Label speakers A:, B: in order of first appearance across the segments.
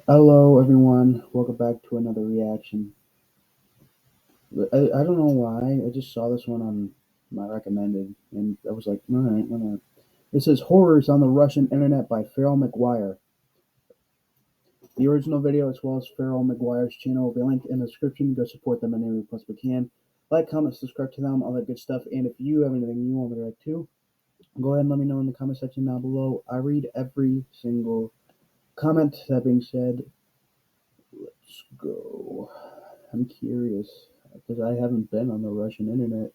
A: Hello everyone, welcome back to another reaction. I don't know why, I just saw this one on my recommended, and I was like, alright, why not? This is Horrors on the Russian Internet by Farrell McGuire. The original video as well as Farrell McGuire's channel will be linked in the description. Go support them in any way you possibly can. Like, comment, subscribe to them, all that good stuff. And if you have anything you want me to react to, go ahead and let me know in the comment section down below. I read every single comment. That being said, let's go. I'm curious because I haven't been on the Russian internet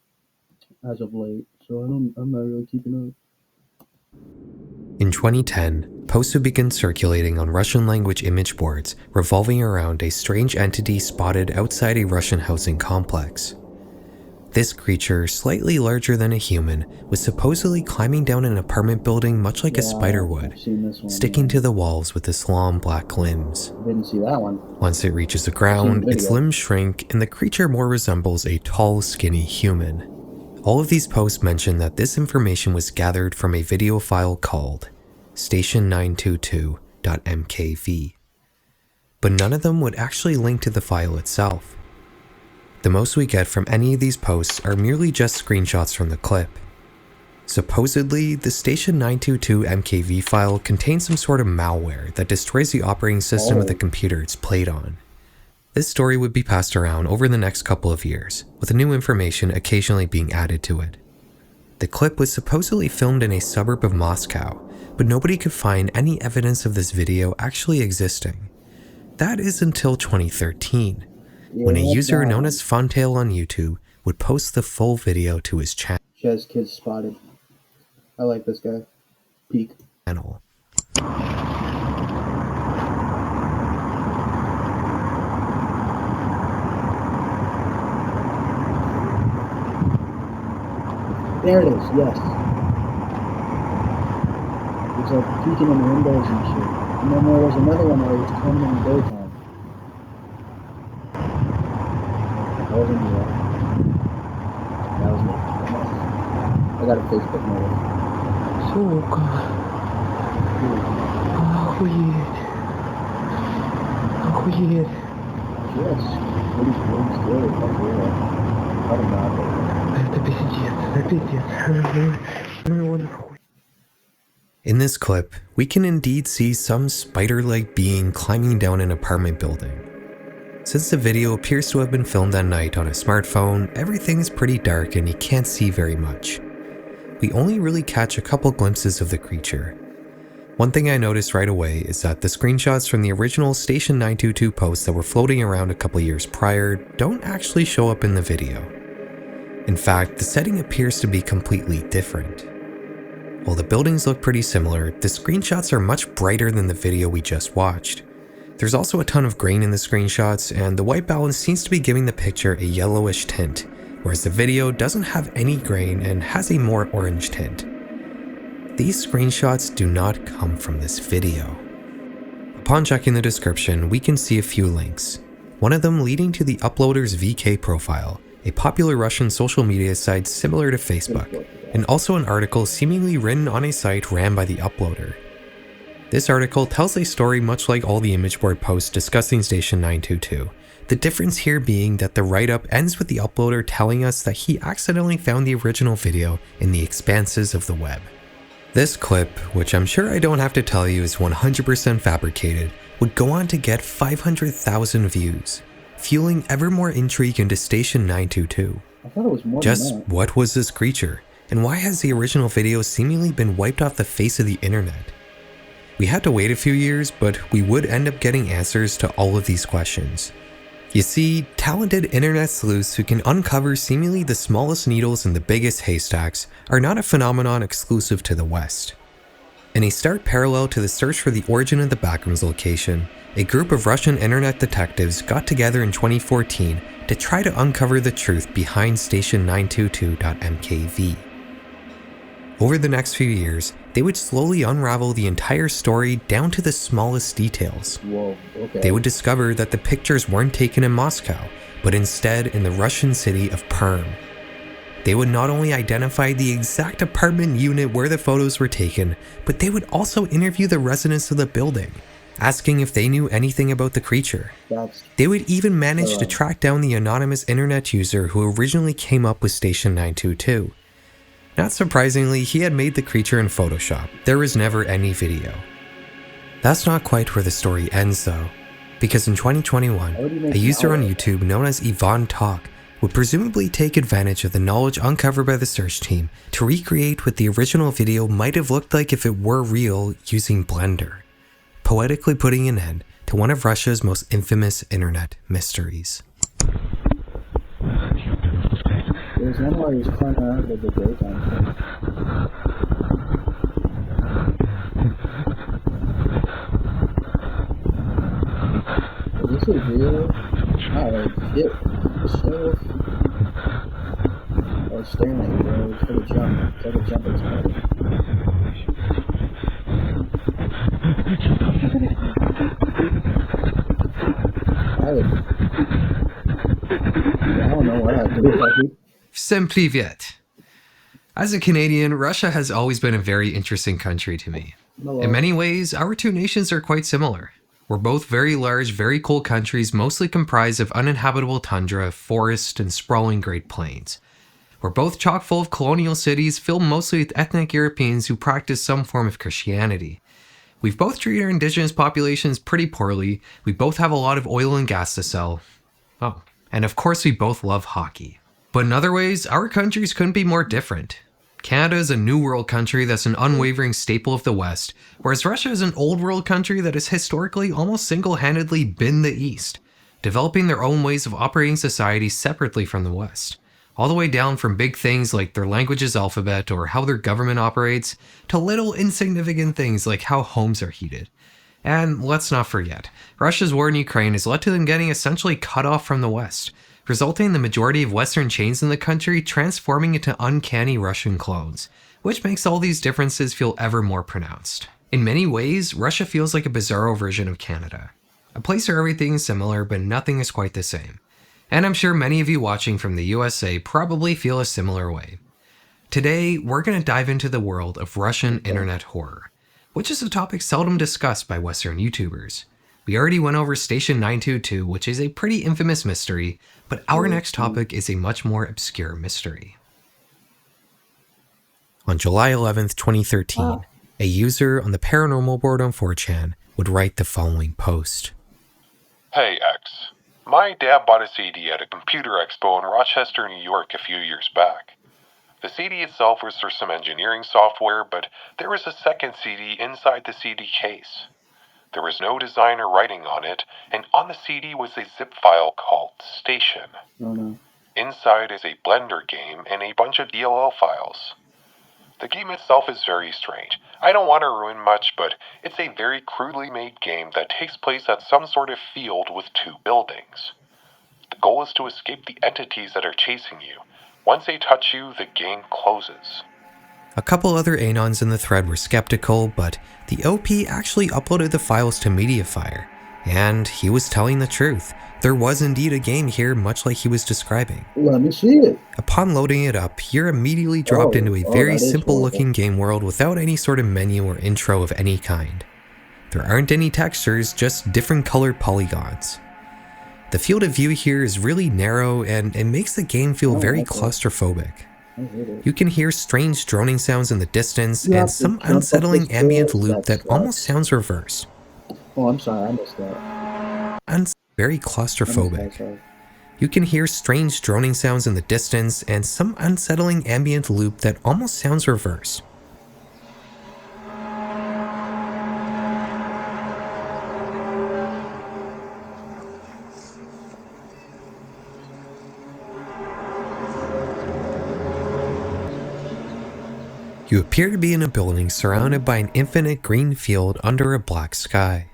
A: as of late, so I'm not really keeping up.
B: In 2010, posts would begin circulating on Russian-language image boards revolving around a strange entity spotted outside a Russian housing complex. This creature, slightly larger than a human, was supposedly climbing down an apartment building much like a spider would, sticking to the walls with its long black limbs.
A: Didn't see that one.
B: Once it reaches the ground, its limbs shrink and the creature more resembles a tall, skinny human. All of these posts mention that this information was gathered from a video file called station922.mkv, but none of them would actually link to the file itself. The most we get from any of these posts are merely just screenshots from the clip. Supposedly, the station922.mkv file contains some sort of malware that destroys the operating system of the computer it's played on. This story would be passed around over the next couple of years, with new information occasionally being added to it. The clip was supposedly filmed in a suburb of Moscow, but nobody could find any evidence of this video actually existing. That is until 2013, when a user known as Fontail on YouTube would post the full video to his channel.
A: She has kids spotted. I like this guy. Peak. There it is, yes. It's like peeking in the windows and shit. And then there was another one where he was coming in the daytime. That wasn't me, right? That was me. I got a Facebook notice.
C: Сука. Охуеть. Охуеть.
A: Yes, pretty scary, that's real. I don't know.
C: Это пиздец, это пиздец. Ну его нахуй.
B: In this clip, we can indeed see some spider-like being climbing down an apartment building. Since the video appears to have been filmed at night on a smartphone, everything is pretty dark and you can't see very much. We only really catch a couple glimpses of the creature. One thing I noticed right away is that the screenshots from the original Station 922 posts that were floating around a couple years prior don't actually show up in the video. In fact, the setting appears to be completely different. While the buildings look pretty similar, the screenshots are much brighter than the video we just watched. There's also a ton of grain in the screenshots, and the white balance seems to be giving the picture a yellowish tint, whereas the video doesn't have any grain and has a more orange tint. These screenshots do not come from this video. Upon checking the description, we can see a few links, one of them leading to the uploader's VK profile, a popular Russian social media site similar to Facebook, and also an article seemingly written on a site ran by the uploader. This article tells a story much like all the image board posts discussing Station 922, the difference here being that the write-up ends with the uploader telling us that he accidentally found the original video in the expanses of the web. This clip, which I'm sure I don't have to tell you is 100% fabricated, would go on to get 500,000 views, fueling ever more intrigue into Station 922.
A: I thought it was more
B: Just
A: than that.
B: what was this creature, and why has the original video seemingly been wiped off the face of the internet? We had to wait a few years, but we would end up getting answers to all of these questions. You see, talented internet sleuths who can uncover seemingly the smallest needles in the biggest haystacks are not a phenomenon exclusive to the West. In a stark parallel to the search for the origin of the backrooms location, a group of Russian internet detectives got together in 2014 to try to uncover the truth behind station922.mkv. Over the next few years, they would slowly unravel the entire story down to the smallest details.
A: Whoa, okay.
B: They would discover that the pictures weren't taken in Moscow, but instead in the Russian city of Perm. They would not only identify the exact apartment unit where the photos were taken, but they would also interview the residents of the building, asking if they knew anything about the creature.
A: That's
B: They would even manage to track down the anonymous internet user who originally came up with Station 922. Not surprisingly, he had made the creature in Photoshop. There was never any video. That's not quite where the story ends though, because in 2021, a user on YouTube known as Yvonne Talk would presumably take advantage of the knowledge uncovered by the search team to recreate what the original video might have looked like if it were real using Blender, poetically putting an end to one of Russia's most infamous internet mysteries.
A: There's one where he's climbing out of the daytime. Is this real? Oh, shit. Still. I was staring at you, bro. It's for the jump. It's like a jumping spot. I don't know what I'd do if I could.
B: Всем привет! As a Canadian, Russia has always been a very interesting country to me. In many ways, our two nations are quite similar. We're both very large, very cold countries, mostly comprised of uninhabitable tundra, forest, and sprawling Great Plains. We're both chock full of colonial cities filled mostly with ethnic Europeans who practice some form of Christianity. We've both treated our indigenous populations pretty poorly, we both have a lot of oil and gas to sell. Oh, and of course we both love hockey. But in other ways, our countries couldn't be more different. Canada is a New World country that's an unwavering staple of the West, whereas Russia is an Old World country that has historically almost single-handedly been the East, developing their own ways of operating society separately from the West, all the way down from big things like their language's alphabet or how their government operates, to little insignificant things like how homes are heated. And let's not forget, Russia's war in Ukraine has led to them getting essentially cut off from the West, resulting in the majority of Western chains in the country transforming into uncanny Russian clones, which makes all these differences feel ever more pronounced. In many ways, Russia feels like a bizarro version of Canada. A place where everything is similar, but nothing is quite the same. And I'm sure many of you watching from the USA probably feel a similar way. Today, we're going to dive into the world of Russian internet horror, which is a topic seldom discussed by Western YouTubers. We already went over Station 922, which is a pretty infamous mystery, but our next topic is a much more obscure mystery. On July 11th, 2013, a user on the paranormal board on 4chan would write the following post.
D: Hey X, my dad bought a CD at a computer expo in Rochester, New York a few years back. The CD itself was for some engineering software, but there was a second CD inside the CD case. There was no design or writing on it, and on the CD was a zip file called Station.
A: Oh no.
D: Inside is a Blender game and a bunch of DLL files. The game itself is very strange. I don't want to ruin much, but it's a very crudely made game that takes place at some sort of field with two buildings. The goal is to escape the entities that are chasing you. Once they touch you, the game closes.
B: A couple other Anons in the thread were skeptical, but the OP actually uploaded the files to Mediafire, and he was telling the truth. There was indeed a game here, much like he was describing.
A: Let me see it.
B: Upon loading it up, you're immediately dropped into a very simple-looking game world without any sort of menu or intro of any kind. There aren't any textures, just different colored polygons. The field of view here is really narrow, and it makes the game feel very claustrophobic. You can hear strange droning sounds in the distance and some unsettling ambient loop that almost sounds reversed.
A: Oh, I'm sorry, I missed that.
B: Very claustrophobic. You can hear strange droning sounds in the distance and some unsettling ambient loop that almost sounds reversed. You appear to be in a building surrounded by an infinite green field under a black sky.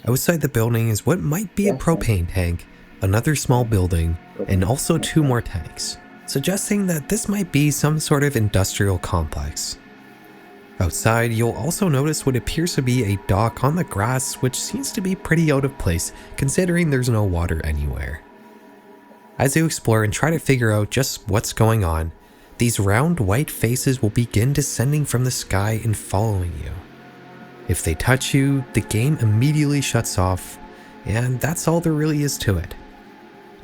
B: Outside the building is what might be a propane tank, another small building, and also two more tanks, suggesting that this might be some sort of industrial complex. Outside, you'll also notice what appears to be a dock on the grass, which seems to be pretty out of place considering there's no water anywhere. As you explore and try to figure out just what's going on, these round white faces will begin descending from the sky and following you. If they touch you, the game immediately shuts off, and that's all there really is to it.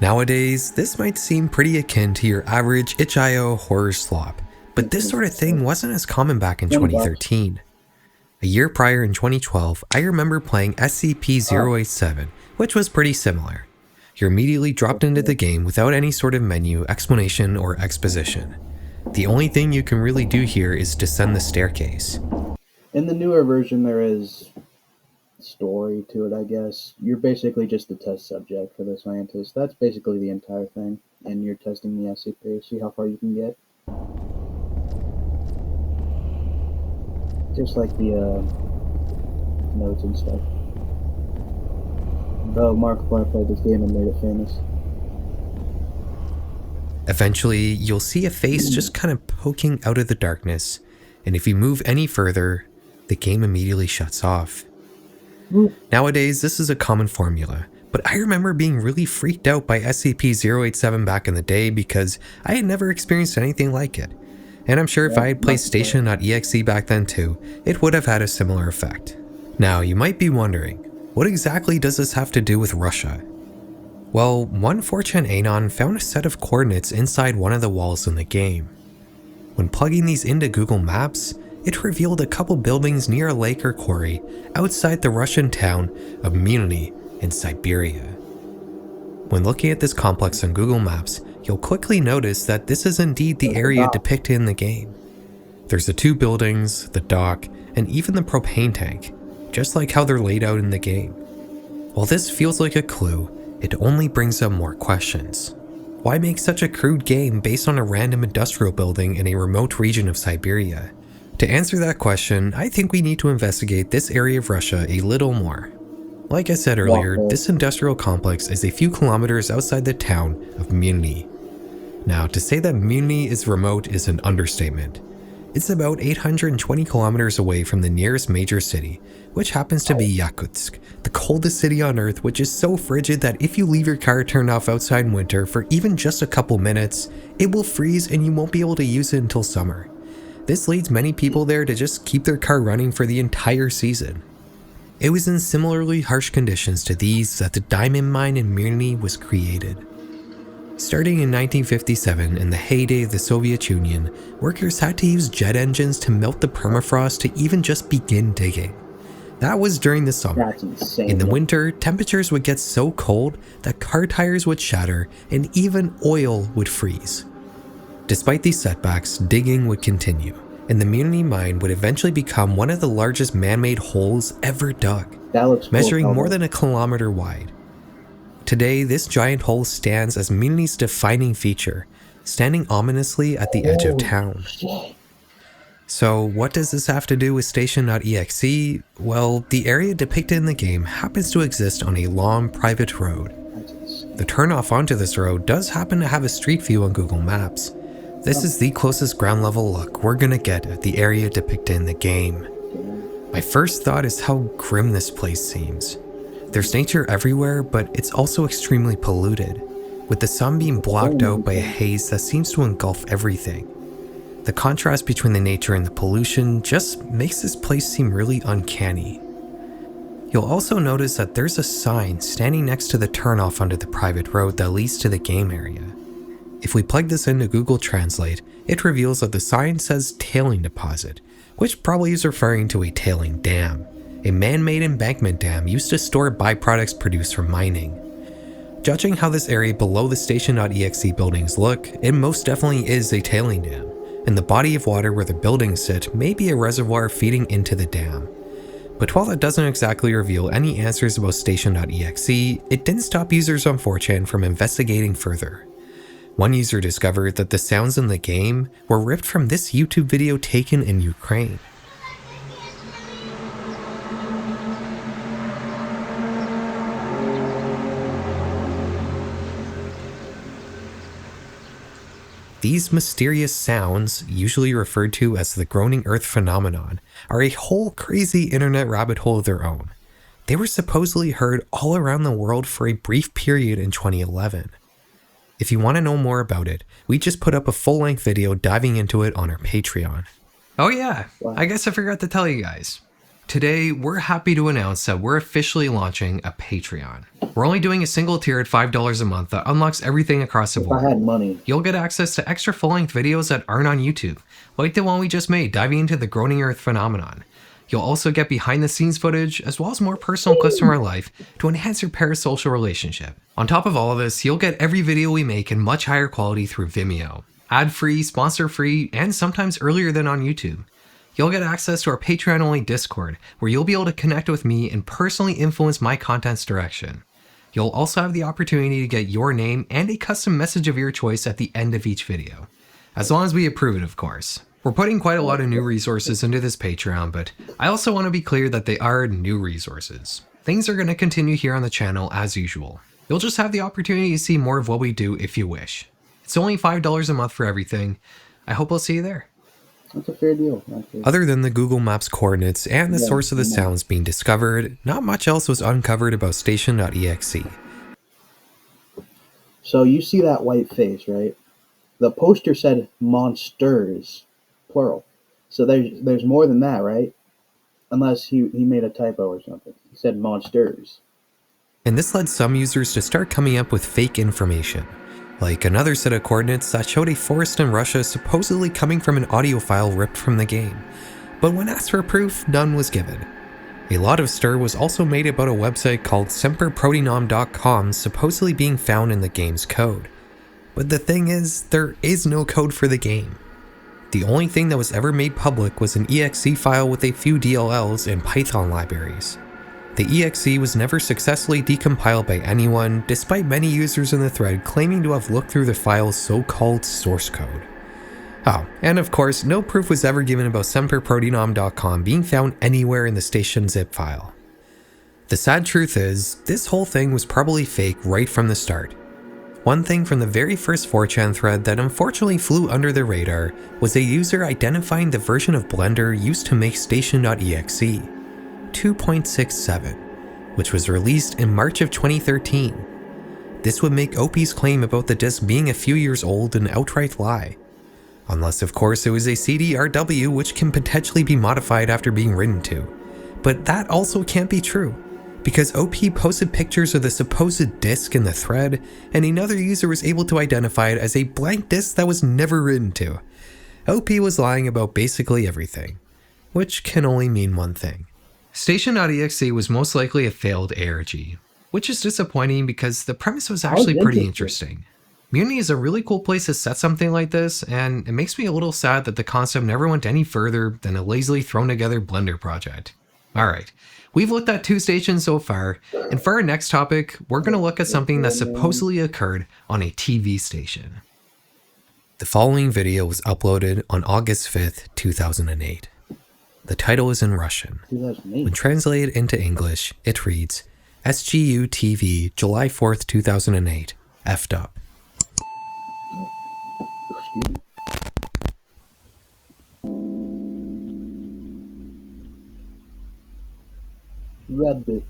B: Nowadays, this might seem pretty akin to your average itch.io horror slop, but this sort of thing wasn't as common back in 2013. A year prior in 2012, I remember playing SCP-087, which was pretty similar. You're immediately dropped into the game without any sort of menu, explanation, or exposition. The only thing you can really do here is descend the staircase.
A: In the newer version, there is story to it, I guess. You're basically just the test subject for the scientist. That's basically the entire thing. And you're testing the SCP, see how far you can get. Just like the notes and stuff. Though Markiplier played this game and made it famous.
B: Eventually, you'll see a face just kind of poking out of the darkness, and if you move any further, the game immediately shuts off. Nowadays, this is a common formula, but I remember being really freaked out by SCP-087 back in the day because I had never experienced anything like it. And I'm sure if I had played Station.exe back then too, it would have had a similar effect. Now, you might be wondering, what exactly does this have to do with Russia? Well, one 4chan Anon found a set of coordinates inside one of the walls in the game. When plugging these into Google Maps, it revealed a couple buildings near a lake or quarry outside the Russian town of Milny in Siberia. When looking at this complex on Google Maps, you'll quickly notice that this is indeed the area depicted in the game. There's the two buildings, the dock, and even the propane tank, just like how they're laid out in the game. While this feels like a clue, it only brings up more questions. Why make such a crude game based on a random industrial building in a remote region of Siberia? To answer that question, I think we need to investigate this area of Russia a little more. Like I said earlier, this industrial complex is a few kilometers outside the town of Milny. Now, to say that Milny is remote is an understatement. It's about 820 kilometers away from the nearest major city, which happens to be Yakutsk, the coldest city on Earth, which is so frigid that if you leave your car turned off outside in winter for even just a couple minutes, it will freeze and you won't be able to use it until summer. This leads many people there to just keep their car running for the entire season. It was in similarly harsh conditions to these that the diamond mine in Milny was created. Starting in 1957, in the heyday of the Soviet Union, workers had to use jet engines to melt the permafrost to even just begin digging. That was during the summer.
A: That's insane.
B: In the winter, temperatures would get so cold that car tires would shatter and even oil would freeze. Despite these setbacks, digging would continue, and the Milny mine would eventually become one of the largest man-made holes ever dug,
A: That looks cool,
B: measuring more than a kilometer wide. Today, this giant hole stands as Milny's defining feature, standing ominously at the edge of town. So what does this have to do with Station.exe? Well, the area depicted in the game happens to exist on a long private road. The turnoff onto this road does happen to have a street view on Google Maps. This is the closest ground level look we're gonna get at the area depicted in the game. My first thought is how grim this place seems. There's nature everywhere, but it's also extremely polluted, with the sun being blocked out by a haze that seems to engulf everything. The contrast between the nature and the pollution just makes this place seem really uncanny. You'll also notice that there's a sign standing next to the turnoff onto the private road that leads to the game area. If we plug this into Google Translate, it reveals that the sign says tailing deposit, which probably is referring to a tailing dam, a man-made embankment dam used to store byproducts produced from mining. Judging how this area below the Station.exe buildings look, it most definitely is a tailing dam, and the body of water where the buildings sit may be a reservoir feeding into the dam. But while that doesn't exactly reveal any answers about Station.exe, it didn't stop users on 4chan from investigating further. One user discovered that the sounds in the game were ripped from this YouTube video taken in Ukraine. These mysterious sounds, usually referred to as the groaning earth phenomenon, are a whole crazy internet rabbit hole of their own. They were supposedly heard all around the world for a brief period in 2011. If you want to know more about it, we just put up a full-length video diving into it on our Patreon. Oh yeah, I guess I forgot to tell you guys. Today, we're happy to announce that we're officially launching a Patreon. We're only doing a single tier at $5 a month that unlocks everything across the
A: If I
B: board.
A: had money.
B: You'll get access to extra full-length videos that aren't on YouTube, like the one we just made diving into the Groaning Earth phenomenon. You'll also get behind-the-scenes footage, as well as more personal clips from our life to enhance your parasocial relationship. On top of all of this, you'll get every video we make in much higher quality through Vimeo. Ad-free, sponsor-free, and sometimes earlier than on YouTube. You'll get access to our Patreon-only Discord, where you'll be able to connect with me and personally influence my content's direction. You'll also have the opportunity to get your name and a custom message of your choice at the end of each video. As long as we approve it, of course. We're putting quite a lot of new resources into this Patreon, but I also want to be clear that they are new resources. Things are going to continue here on the channel as usual. You'll just have the opportunity to see more of what we do if you wish. It's only $5 a month for everything. I hope I'll see you there.
A: That's a fair deal, actually.
B: Other than the Google Maps coordinates and the source of the sounds being discovered, not much else was uncovered about station.exe.
A: So you see that white face, right? The poster said monsters, plural. So there's more than that, right? Unless he made a typo or something. He said monsters.
B: And this led some users to start coming up with fake information, like another set of coordinates that showed a forest in Russia supposedly coming from an audio file ripped from the game. But when asked for proof, none was given. A lot of stir was also made about a website called semperprotinom.com supposedly being found in the game's code. But the thing is, there is no code for the game. The only thing that was ever made public was an exe file with a few DLLs and Python libraries. The exe was never successfully decompiled by anyone, despite many users in the thread claiming to have looked through the file's so-called source code. Oh, and of course, no proof was ever given about semperprotinom.com being found anywhere in the station zip file. The sad truth is, this whole thing was probably fake right from the start. One thing from the very first 4chan thread that unfortunately flew under the radar was a user identifying the version of Blender used to make station.exe. 2.67, which was released in March of 2013. This would make OP's claim about the disc being a few years old an outright lie. Unless of course it was a CDRW which can potentially be modified after being written to. But that also can't be true, because OP posted pictures of the supposed disc in the thread, and another user was able to identify it as a blank disc that was never written to. OP was lying about basically everything, which can only mean one thing. Station.exe was most likely a failed ARG, which is disappointing because the premise was actually pretty interesting. Mutiny is a really cool place to set something like this, and it makes me a little sad that the concept never went any further than a lazily thrown together Blender project. Alright, we've looked at 2 stations so far, and for our next topic, we're going to look at something that supposedly occurred on a TV station. The following video was uploaded on August 5th, 2008. The title is in Russian.
A: 2008.
B: When translated into English, it reads, SGU TV, July 4th, 2008, effed up.
A: Excuse me. Rabbit.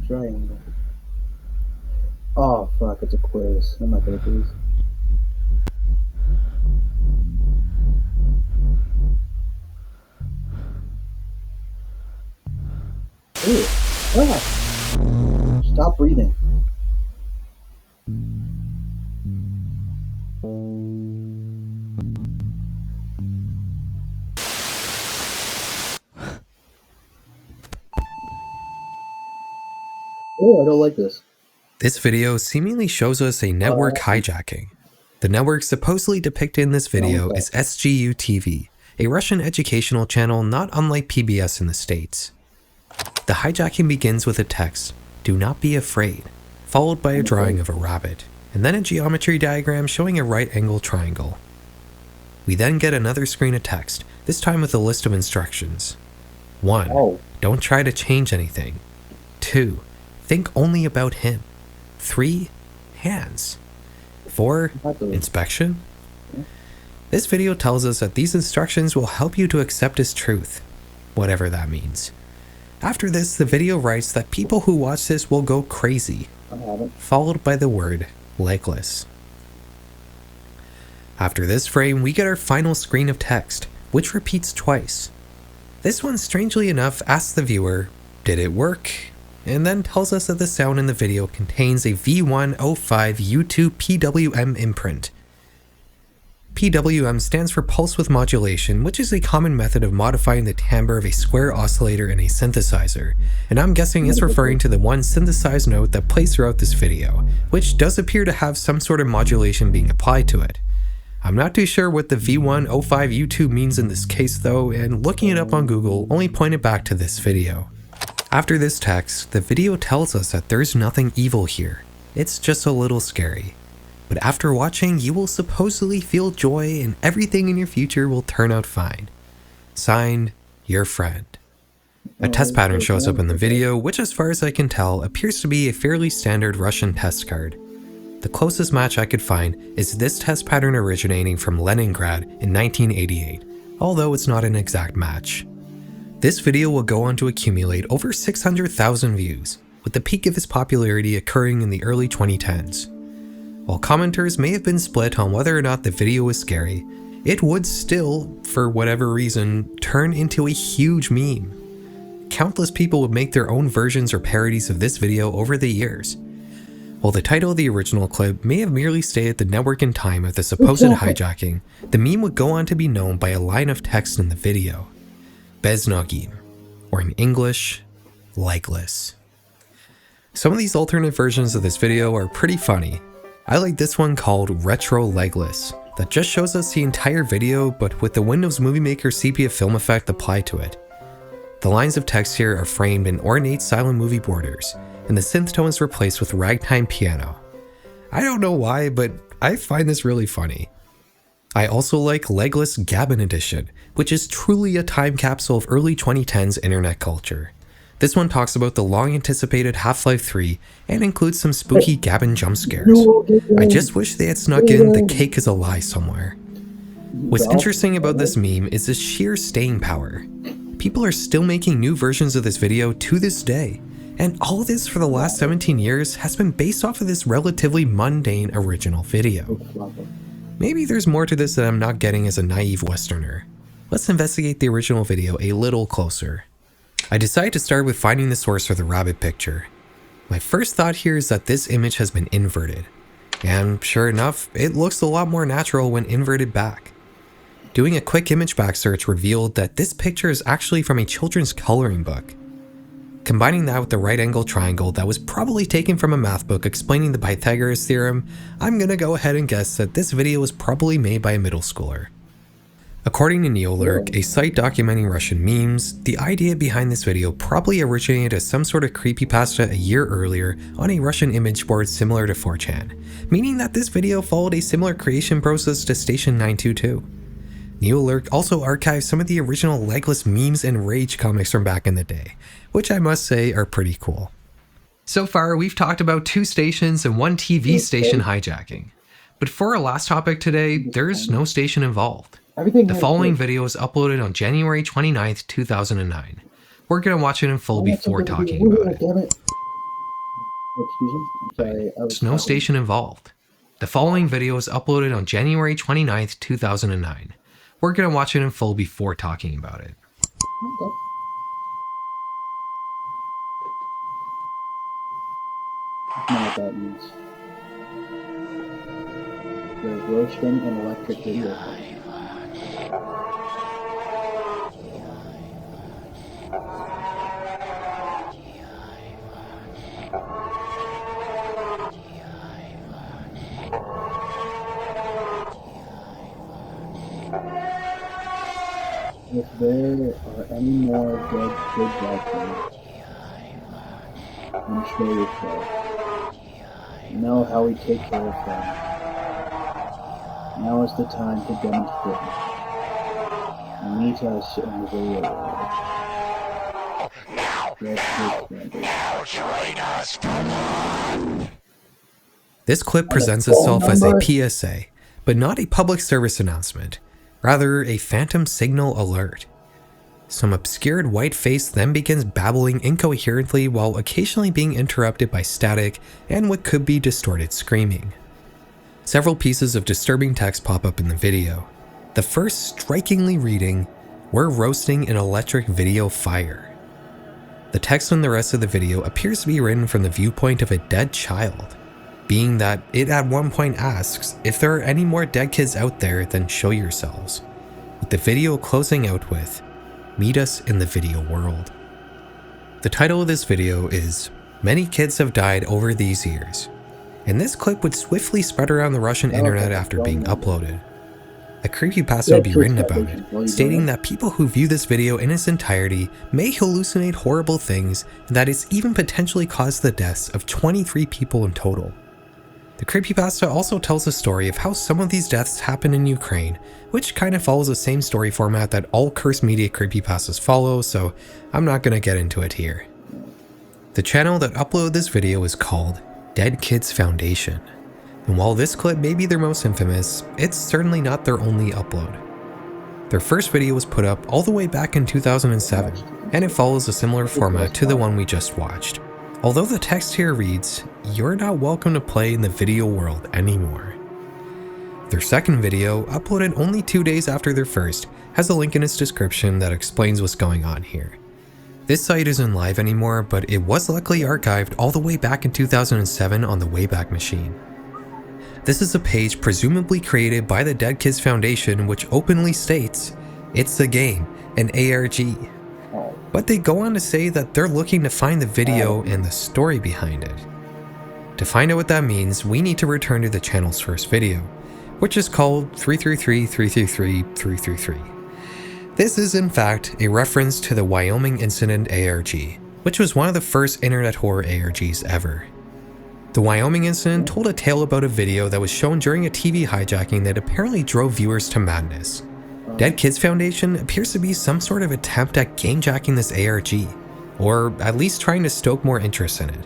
A: Triangle. Oh fuck, it's a quiz. I'm not gonna do this. Ew. Ah. Stop breathing. Oh, I don't like this.
B: This video seemingly shows us a network hijacking. The network supposedly depicted in this video is SGU TV, a Russian educational channel not unlike PBS in the States. The hijacking begins with a text, "Do not be afraid," followed by a drawing of a rabbit, and then a geometry diagram showing a right-angled triangle. We then get another screen of text, this time with a list of instructions. 1. Don't try to change anything. 2. Think only about him. 3. Hands. 4. Inspection. This video tells us that these instructions will help you to accept his truth, whatever that means. After this, the video writes that people who watch this will go crazy, followed by the word legless. After this frame, we get our final screen of text, which repeats twice. This one, strangely enough, asks the viewer, did it work? And then tells us that the sound in the video contains a V105 U2 PWM imprint. PWM stands for pulse width modulation, which is a common method of modifying the timbre of a square oscillator in a synthesizer, and I'm guessing it's referring to the one synthesized note that plays throughout this video, which does appear to have some sort of modulation being applied to it. I'm not too sure what the V105 U2 means in this case though, and looking it up on Google only pointed back to this video. After this text, the video tells us that there's nothing evil here, it's just a little scary. But after watching, you will supposedly feel joy and everything in your future will turn out fine. Signed, your friend. A test pattern shows up in the video, which as far as I can tell, appears to be a fairly standard Russian test card. The closest match I could find is this test pattern originating from Leningrad in 1988, although it's not an exact match. This video will go on to accumulate over 600,000 views, with the peak of its popularity occurring in the early 2010s. While commenters may have been split on whether or not the video was scary, it would still, for whatever reason, turn into a huge meme. Countless people would make their own versions or parodies of this video over the years. While the title of the original clip may have merely stated the network and time of the supposed hijacking, the meme would go on to be known by a line of text in the video. Beznogim, or in English, legless. Some of these alternate versions of this video are pretty funny. I like this one called Retro Legless, that just shows us the entire video but with the Windows Movie Maker sepia film effect applied to it. The lines of text here are framed in ornate silent movie borders, and the synth tone is replaced with ragtime piano. I don't know why, but I find this really funny. I also like Legless Gabon Edition, which is truly a time capsule of early 2010s internet culture. This one talks about the long-anticipated Half-Life 3 and includes some spooky Gabon jump scares. I just wish they had snuck in the cake is a lie somewhere. What's interesting about this meme is the sheer staying power. People are still making new versions of this video to this day, and all of this for the last 17 years has been based off of this relatively mundane original video. Maybe there's more to this that I'm not getting as a naive Westerner. Let's investigate the original video a little closer. I decided to start with finding the source for the rabbit picture. My first thought here is that this image has been inverted, and sure enough, it looks a lot more natural when inverted back. Doing a quick image back search revealed that this picture is actually from a children's coloring book. Combining that with the right angle triangle that was probably taken from a math book explaining the Pythagoras theorem, I'm gonna go ahead and guess that this video was probably made by a middle schooler. According to Neolurk, a site documenting Russian memes, the idea behind this video probably originated as some sort of creepypasta a year earlier on a Russian image board similar to 4chan, meaning that this video followed a similar creation process to Station 922. Neolurk also archived some of the original Legless memes and rage comics from back in the day, which I must say are pretty cool. So far, we've talked about 2 stations and 1 TV station hijacking. But for our last topic today, there's no station involved. The following video was uploaded on January 29th, 2009. We're going to watch it in full before talking about it.
A: Excuse me? I'm sorry.
B: There's no station involved. The following video was uploaded on January 29th, 2009. We're going to watch it in full before talking about it.
A: Okay. I don't know what that means. There's roasting and electric video. If there are any more dead kids out there, then show yourself. Know how we take care of them. Now is the time to demonstrate. Meet us in the video world.
B: This clip presents itself as a PSA, but not a public service announcement. Rather, a phantom signal alert. Some obscured white face then begins babbling incoherently while occasionally being interrupted by static and what could be distorted screaming. Several pieces of disturbing text pop up in the video. The first strikingly reading, "We're roasting an electric video fire." The text on the rest of the video appears to be written from the viewpoint of a dead child, being that it at one point asks, "If there are any more dead kids out there, then show yourselves," with the video closing out with, "Meet us in the video world." The title of this video is "Many Kids Have Died Over These Years," and this clip would swiftly spread around the Russian internet after being uploaded. A creepypasta would be written about it, stating that people who view this video in its entirety may hallucinate horrible things, and that it's even potentially caused the deaths of 23 people in total. The creepypasta also tells a story of how some of these deaths happened in Ukraine, which kind of follows the same story format that all cursed media creepypastas follow, so I'm not going to get into it here. The channel that uploaded this video is called Dead Kids Foundation, and while this clip may be their most infamous, it's certainly not their only upload. Their first video was put up all the way back in 2007, and it follows a similar format to the one we just watched. Although the text here reads, "You're not welcome to play in the video world anymore." Their second video, uploaded only 2 days after their first, has a link in its description that explains what's going on here. This site isn't live anymore, but it was luckily archived all the way back in 2007 on the Wayback Machine. This is a page presumably created by the Dead Kids Foundation, which openly states, "It's a game, an ARG." But they go on to say that they're looking to find the video and the story behind it. To find out what that means, we need to return to the channel's first video, which is called 333-333-333. This is in fact a reference to the Wyoming Incident ARG, which was one of the first internet horror ARGs ever. The Wyoming Incident told a tale about a video that was shown during a TV hijacking that apparently drove viewers to madness. Dead Kids Foundation appears to be some sort of attempt at gamejacking this ARG, or at least trying to stoke more interest in it.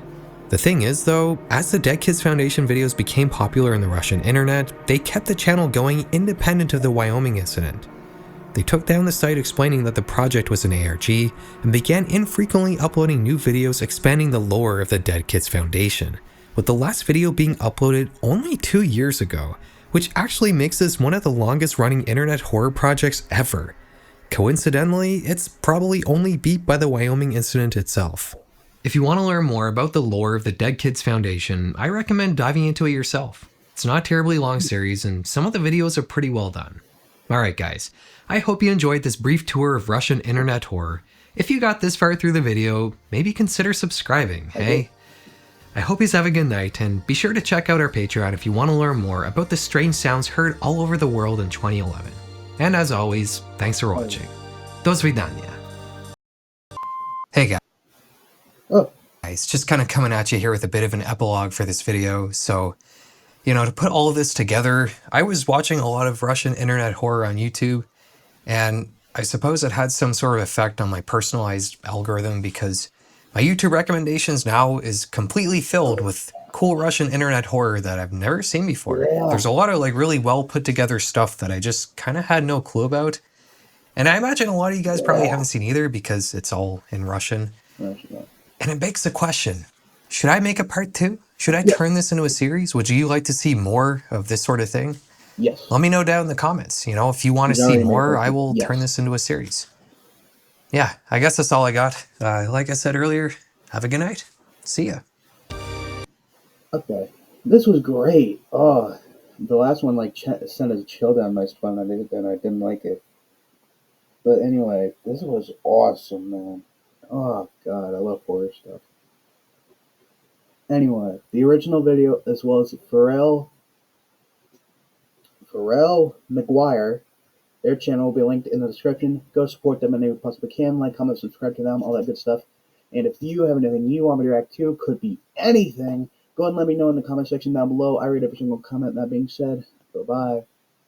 B: The thing is though, as the Dead Kids Foundation videos became popular in the Russian internet, they kept the channel going independent of the Wyoming incident. They took down the site explaining that the project was an ARG, and began infrequently uploading new videos expanding the lore of the Dead Kids Foundation, with the last video being uploaded only 2 years ago, which actually makes this one of the longest running internet horror projects ever. Coincidentally, it's probably only beat by the Wyoming incident itself. If you want to learn more about the lore of the Dead Kids Foundation, I recommend diving into it yourself. It's not a terribly long series, and some of the videos are pretty well done. Alright guys, I hope you enjoyed this brief tour of Russian internet horror. If you got this far through the video, maybe consider subscribing, hey? I hope you have a good night, and be sure to check out our Patreon if you want to learn more about the strange sounds heard all over the world in 2011. And as always, thanks for watching. Do svidaniya. Hey guys. Just kind of coming at you here with a bit of an epilogue for this video. So, to put all of this together, I was watching a lot of Russian internet horror on YouTube, and I suppose it had some sort of effect on my personalized algorithm because my YouTube recommendations now is completely filled with cool Russian internet horror that I've never seen before. Yeah. There's a lot of really well put together stuff that I just kind of had no clue about. And I imagine a lot of you guys probably haven't seen either because it's all in Russian. And it begs the question, should I make a part 2? Should I turn this into a series? Would you like to see more of this sort of thing?
A: Yes.
B: Let me know down in the comments. If you want to see more, I will turn this into a series. Yeah, I guess that's all I got. Like I said earlier, have a good night. See ya.
A: Okay. This was great. Oh, the last one sent a chill down my spine. I didn't like it. But anyway, this was awesome, man. Oh god, I love horror stuff. Anyway, the original video as well as Pharrell McGuire, their channel will be linked in the description. Go support them any way you possibly can. Like, comment, subscribe to them, all that good stuff. And if you have anything you want me to react to, could be anything, go ahead and let me know in the comment section down below. I read every single comment. That being said, bye-bye.